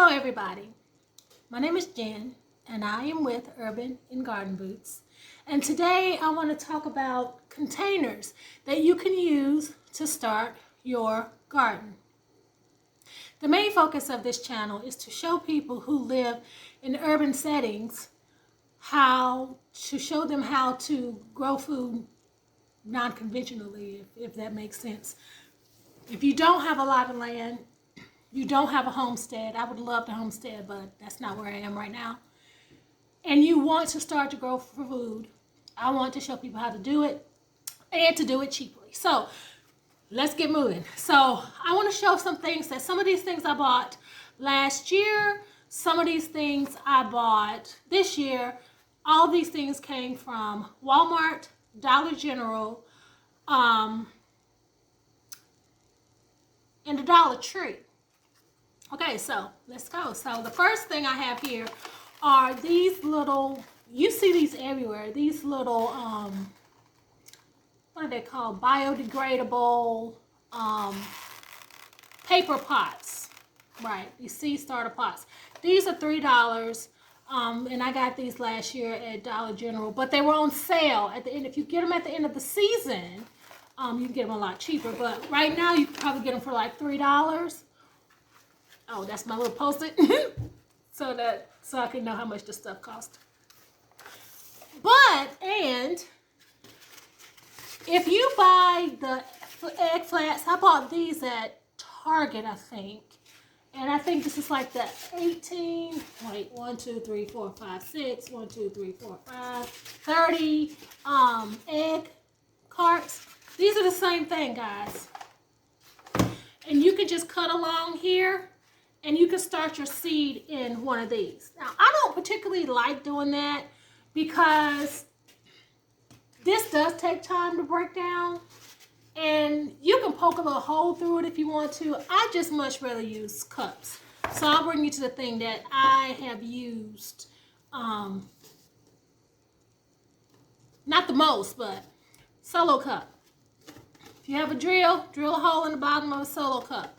Hello everybody, my name is Jen and I am with Urban and Garden Boots, and today I want to talk about containers that you can use to start your garden. The main focus of this channel is to show people who live in urban settings how to grow food non-conventionally, if that makes sense. If you don't have a lot of land, you don't have a homestead. I would love to homestead, but that's not where I am right now. And you want to start to grow food. I want to show people how to do it and to do it cheaply. So let's get moving. So I want to show some of these things I bought last year. Some of these things I bought this year. All these things came from Walmart, Dollar General, and the Dollar Tree. Okay, so let's go. So the first thing I have here are these little, you see these everywhere, these little, what are they called? Biodegradable paper pots. Right, these seed starter pots. These are $3, and I got these last year at Dollar General, but they were on sale at the end. If you get them at the end of the season, you can get them a lot cheaper, but right now you can probably get them for like $3. Oh, that's my little post-it, so I can know how much the stuff cost. And if you buy the egg flats, I bought these at Target, I think. And I think this is like the 18, wait, 1, 2, 3, 4, 5, 6, 1, 2, 3, 4, 5, 30 egg carts. These are the same thing, guys. And you can just cut along here and you can start your seed in one of these. Now, I don't particularly like doing that because this does take time to break down, and you can poke a little hole through it if you want to. I just much rather use cups. So I'll bring you to the thing that I have used, not the most, but solo cup. If you have a drill a hole in the bottom of a solo cup.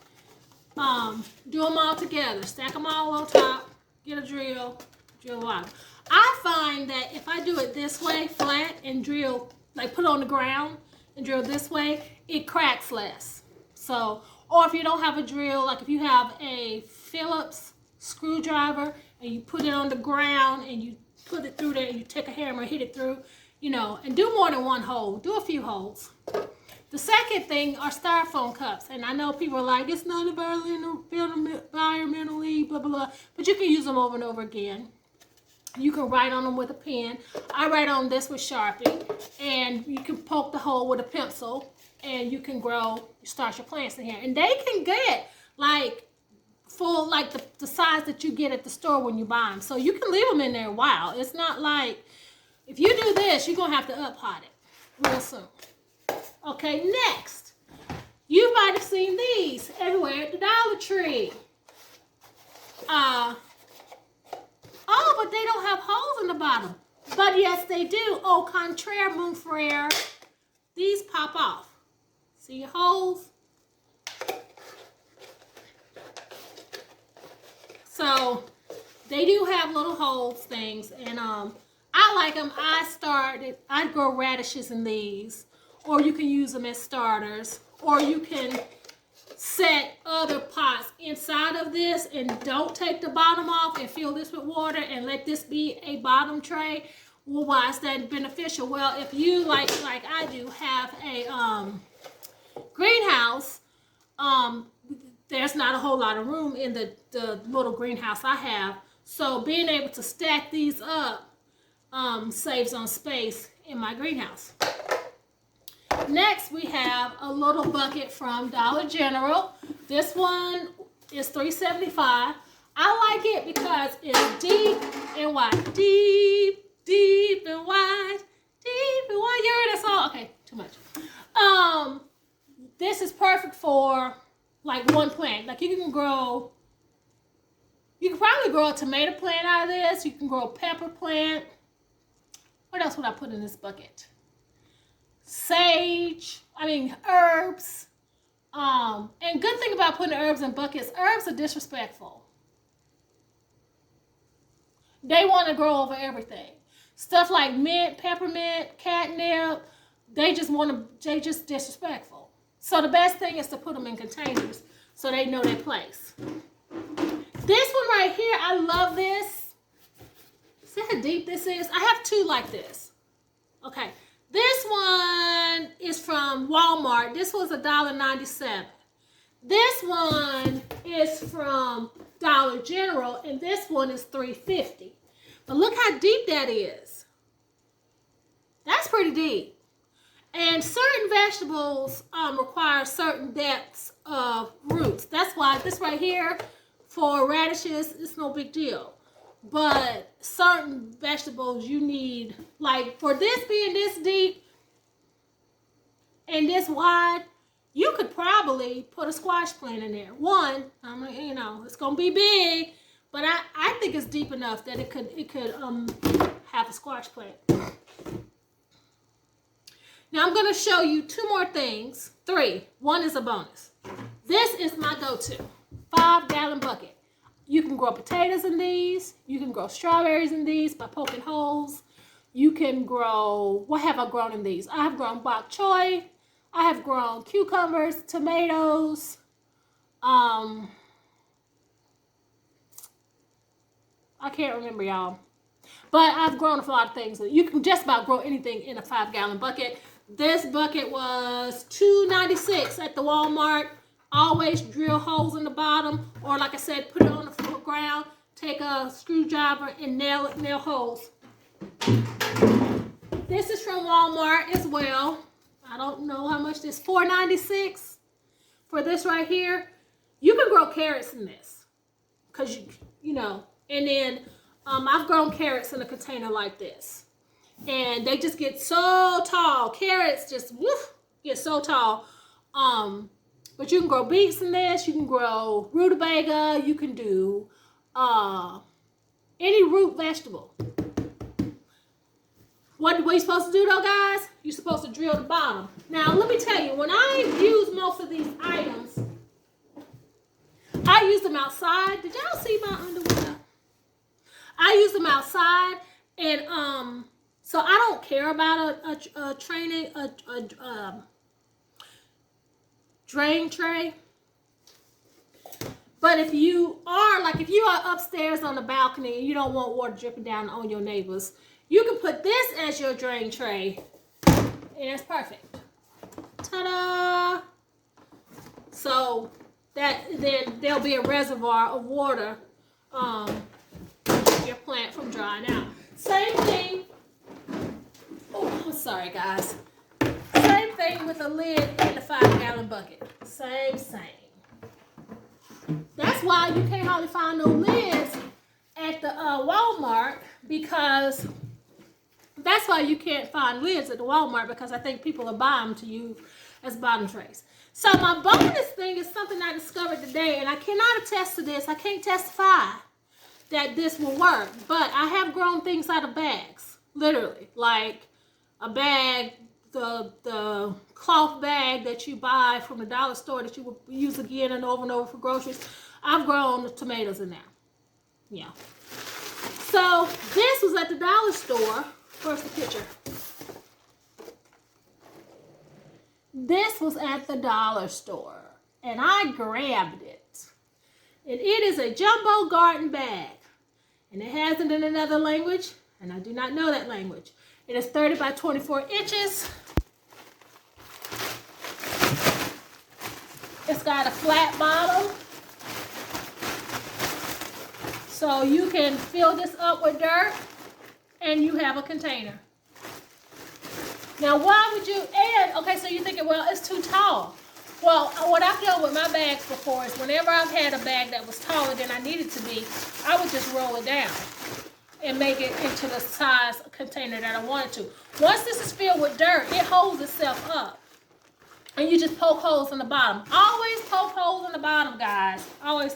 Do them all together, stack them all on top, get a drill bottom. I find that if I do it this way, flat, and drill, like put it on the ground and drill this way, it cracks less. So, or if you don't have a drill, like if you have a Phillips screwdriver and you put it on the ground and you put it through there and you take a hammer and hit it through, and do more than one hole, do a few holes. The second thing are styrofoam cups, and I know people are like, it's not environmentally, blah, blah, blah, but you can use them over and over again. You can write on them with a pen. I write on this with Sharpie, and you can poke the hole with a pencil, and you can start your plants in here. And they can get like full, like the size that you get at the store when you buy them. So you can leave them in there a while. It's not like, if you do this, you're going to have to up-pot it real soon. Okay, next, you might have seen these everywhere at the Dollar Tree. Oh, but they don't have holes in the bottom. But yes, they do. Au contraire, mon frere. These pop off. See your holes? So they do have little holes things, and I like them. I grow radishes in these. Or you can use them as starters, or you can set other pots inside of this and don't take the bottom off and fill this with water and let this be a bottom tray. Well, why is that beneficial? Well, if you, like I do, have a greenhouse, there's not a whole lot of room in the little greenhouse I have. So being able to stack these up saves on space in my greenhouse. Next, we have a little bucket from Dollar General. This one is $3.75. I like it because it's deep and wide. Deep and wide. Deep and wide. You heard that song? Okay, too much. This is perfect for like one plant. Like you can probably grow a tomato plant out of this. You can grow a pepper plant. What else would I put in this bucket? Herbs. And good thing about putting herbs in buckets, herbs are disrespectful. they want to grow over everything. Stuff like mint, peppermint, catnip, they just disrespectful. So the best thing is to put them in containers so they know their place. This one right here, I love this. See how deep this is? I have two like this. Okay, this one is from Walmart. This was $1.97. This one is from Dollar General, and this one is $3.50. But look how deep that is. That's pretty deep. And certain vegetables require certain depths of roots. That's why this right here, for radishes, it's no big deal. But certain vegetables you need, like for this being this deep and this wide, you could probably put a squash plant in there. One, you know, it's gonna be big, but I think it's deep enough that it could have a squash plant. Now I'm gonna show you two more things. Three. One is a bonus. This is my go-to 5-gallon bucket. You can grow potatoes in these. You can grow strawberries in these by poking holes. You can grow, what have I grown in these? I have grown bok choy. I have grown cucumbers, tomatoes. I can't remember, y'all. But I've grown a lot of things. You can just about grow anything in a 5-gallon bucket. This bucket was $2.96 at the Walmart. Always drill holes in the bottom, or like I said, put it on the ground, take a screwdriver and nail holes. This is from Walmart as well. I don't know how much this, $4.96 for this right here. You can grow carrots in this, because you know, and then I've grown carrots in a container like this, and they just get so tall. Carrots just get so tall. But you can grow beets in this. You can grow rutabaga. You can do any root vegetable. What are you supposed to do though, guys? You're supposed to drill the bottom. Now, let me tell you, when I use most of these items, I use them outside. Did y'all see my underwear? I use them outside, and so I don't care about a drain tray. But if you are upstairs on the balcony and you don't want water dripping down on your neighbors, you can put this as your drain tray, and it's perfect. Ta-da! So then there'll be a reservoir of water to keep your plant from drying out. Same thing. Oh, I'm sorry, guys. Same thing with a lid in the 5-gallon bucket. Same. That's why you can't hardly find no lids at the Walmart, because that's why you can't find lids at the Walmart, because I think people are buying them to use as bottom trays. So my bonus thing is something I discovered today, and I cannot attest to this. I can't testify that this will work, but I have grown things out of bags, literally, like a bag, the cloth bag that you buy from the dollar store that you will use again and over for groceries. I've grown tomatoes in there. Yeah. So this was at the dollar store. Where's the picture? This was at the dollar store, and I grabbed it. And it is a jumbo garden bag, and it has it in another language, and I do not know that language. It is 30 by 24 inches. It's got a flat bottom, so you can fill this up with dirt, and you have a container. Now, why would you, okay, so you're thinking, well, it's too tall. Well, what I've done with my bags before is whenever I've had a bag that was taller than I needed to be, I would just roll it down and make it into the size container that I wanted to. Once this is filled with dirt, it holds itself up. And you just poke holes in the bottom. Always poke holes in the bottom, guys. Always.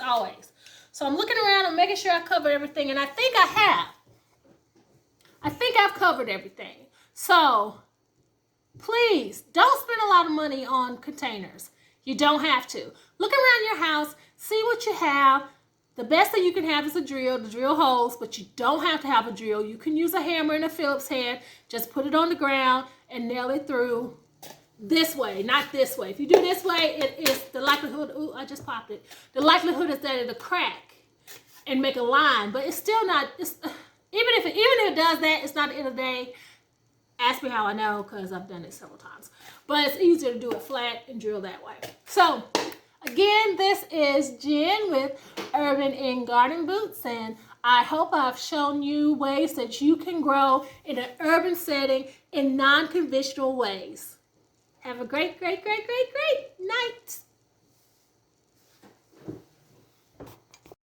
So I'm looking around and making sure I covered everything, and I think I have. I think I've covered everything. So please don't spend a lot of money on containers. You don't have to. Look around your house, see what you have. The best thing you can have is a drill to drill holes, but you don't have to have a drill. You can use a hammer and a Phillips head. Just put it on the ground and nail it through this way, not this way. If you do this way, it is the likelihood, ooh, I just popped it. The likelihood is that it'll crack and make a line, but it's still not, even if it does that, it's not the end of the day. Ask me how I know, because I've done it several times. But it's easier to do it flat and drill that way. So, again, this is Jen with Urban in Garden Boots, and I hope I've shown you ways that you can grow in an urban setting in non-conventional ways. Have a great, great, great, great, great night.